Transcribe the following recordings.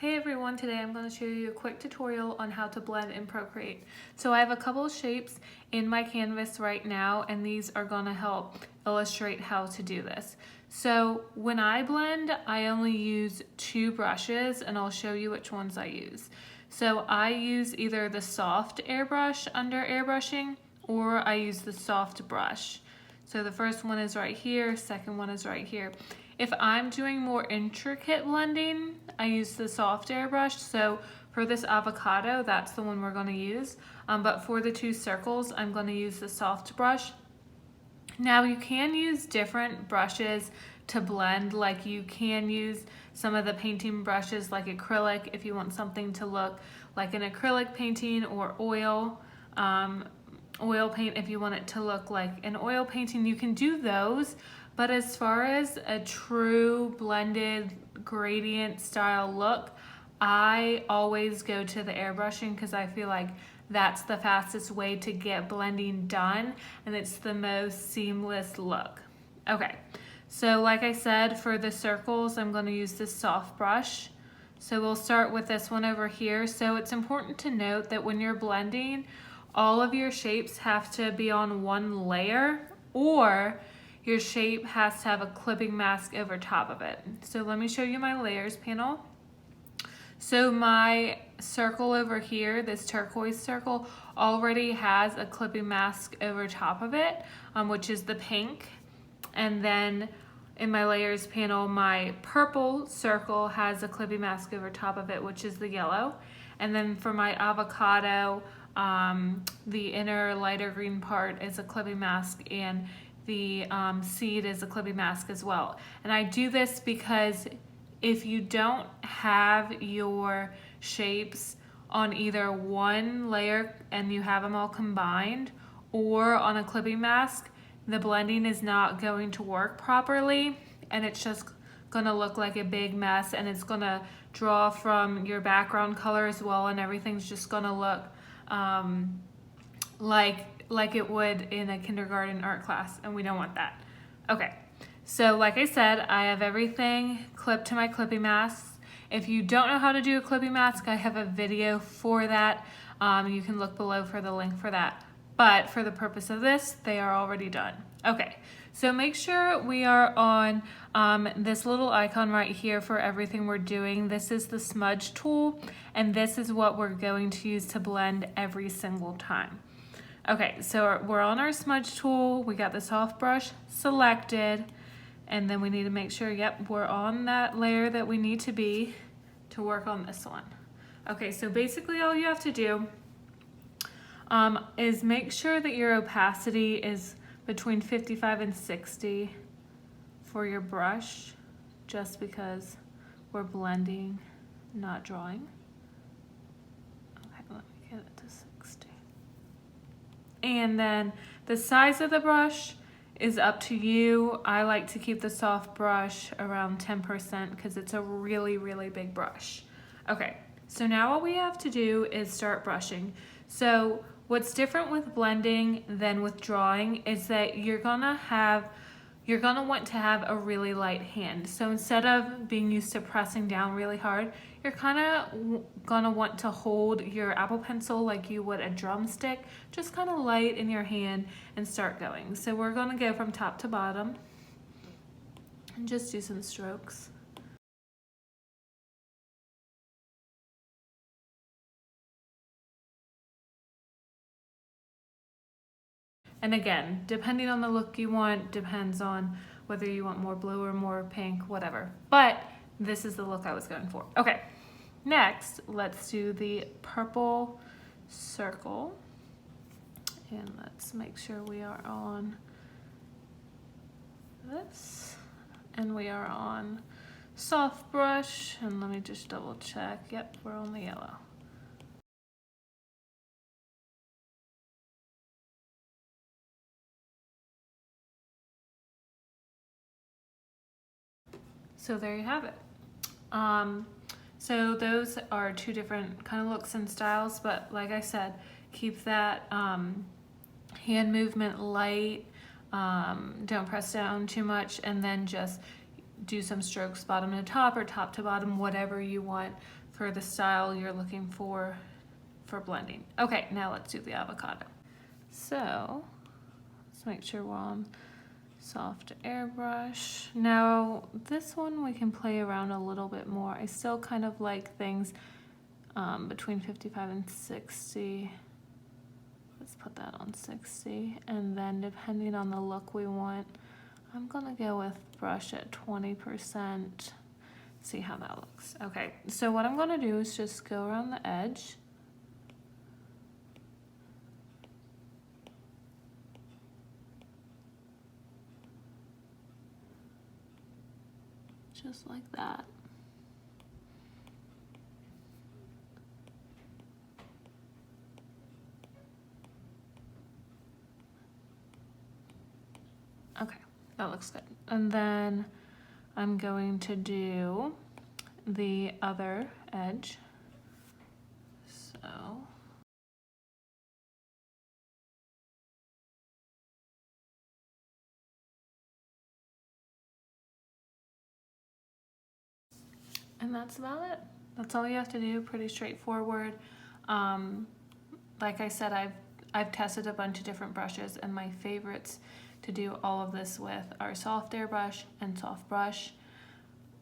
Hey everyone, today I'm going to show you a quick tutorial on how to blend in Procreate. So I have a couple of shapes in my canvas right now, and these are going to help illustrate how to do this. So when I blend, I only use two brushes, and I'll show you which ones I use. So I use either the soft airbrush under airbrushing, or I use the soft brush. So the first one is right here, second one is right here. If I'm doing more intricate blending, I use the soft airbrush. So for this avocado, that's the one we're going to use. But for the two circles, I'm going to use the soft brush. Now you can use different brushes to blend, like you can use some of the painting brushes like acrylic if you want something to look like an acrylic painting, or oil paint if you want it to look like an oil painting. You can do those. But as far as a true blended gradient style look, I always go to the airbrushing because I feel like that's the fastest way to get blending done, and it's the most seamless look. Okay, so like I said, for the circles, I'm going to use this soft brush. So we'll start with this one over here. So it's important to note that when you're blending, all of your shapes have to be on one layer, or your shape has to have a clipping mask over top of it. So let me show you my layers panel. So my circle over here, this turquoise circle, already has a clipping mask over top of it, which is the pink. And then in my layers panel, my purple circle has a clipping mask over top of it, which is the yellow. And then for my avocado, the inner lighter green part is a clipping mask, and the seed is a clipping mask as well. And I do this because if you don't have your shapes on either one layer and you have them all combined, or on a clipping mask, the blending is not going to work properly, and it's just gonna look like a big mess, and it's gonna draw from your background color as well, and everything's just gonna look like it would in a kindergarten art class, and we don't want that. Okay, so like I said, I have everything clipped to my clipping masks. If you don't know how to do a clipping mask, I have a video for that. You can look below for the link for that. But for the purpose of this, they are already done. Okay, so make sure we are on this little icon right here for everything we're doing. This is the Smudge Tool, and this is what we're going to use to blend every single time. Okay, so we're on our Smudge Tool. We got the soft brush selected, and then we need to make sure, yep, we're on that layer that we need to be to work on this one. Okay, so basically all you have to do is make sure that your opacity is between 55 and 60 for your brush, just because we're blending, not drawing. Okay, let me get it to 60. And then the size of the brush is up to you. I like to keep the soft brush around 10% because it's a really, really big brush. Okay, so now all we have to do is start brushing. So what's different with blending than with drawing is that you're gonna want to have a really light hand. So instead of being used to pressing down really hard, you're kind of gonna want to hold your Apple Pencil like you would a drumstick, just kind of light in your hand, and start going. So we're gonna go from top to bottom and just do some strokes. And again, depending on the look you want, depends on whether you want more blue or more pink, whatever. But this is the look I was going for. Okay, next, let's do the purple circle. And let's make sure we are on this. And we are on soft brush. And let me just double check. Yep, we're on the yellow. So there you have it. So those are two different kind of looks and styles, but like I said, keep that hand movement light, don't press down too much, and then just do some strokes bottom to top or top to bottom, whatever you want for the style you're looking for blending. Okay, now let's do the avocado. So let's make sure we're on soft airbrush. Now this one we can play around a little bit more. I still kind of like things between 55 and 60. Let's put that on 60, and then depending on the look we want, I'm gonna go with brush at 20%, see how that looks. Okay, so what I'm gonna do is just go around the edge. Just like that. Okay, that looks good. And then I'm going to do the other edge. So and that's about it. That's all you have to do, pretty straightforward. Like I said, I've tested a bunch of different brushes, and my favorites to do all of this with are soft airbrush and soft brush.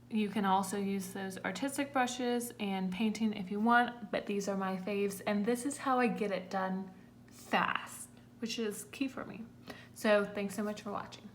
You can also use those artistic brushes and painting if you want, but these are my faves, and this is how I get it done fast, which is key for me. So thanks so much for watching.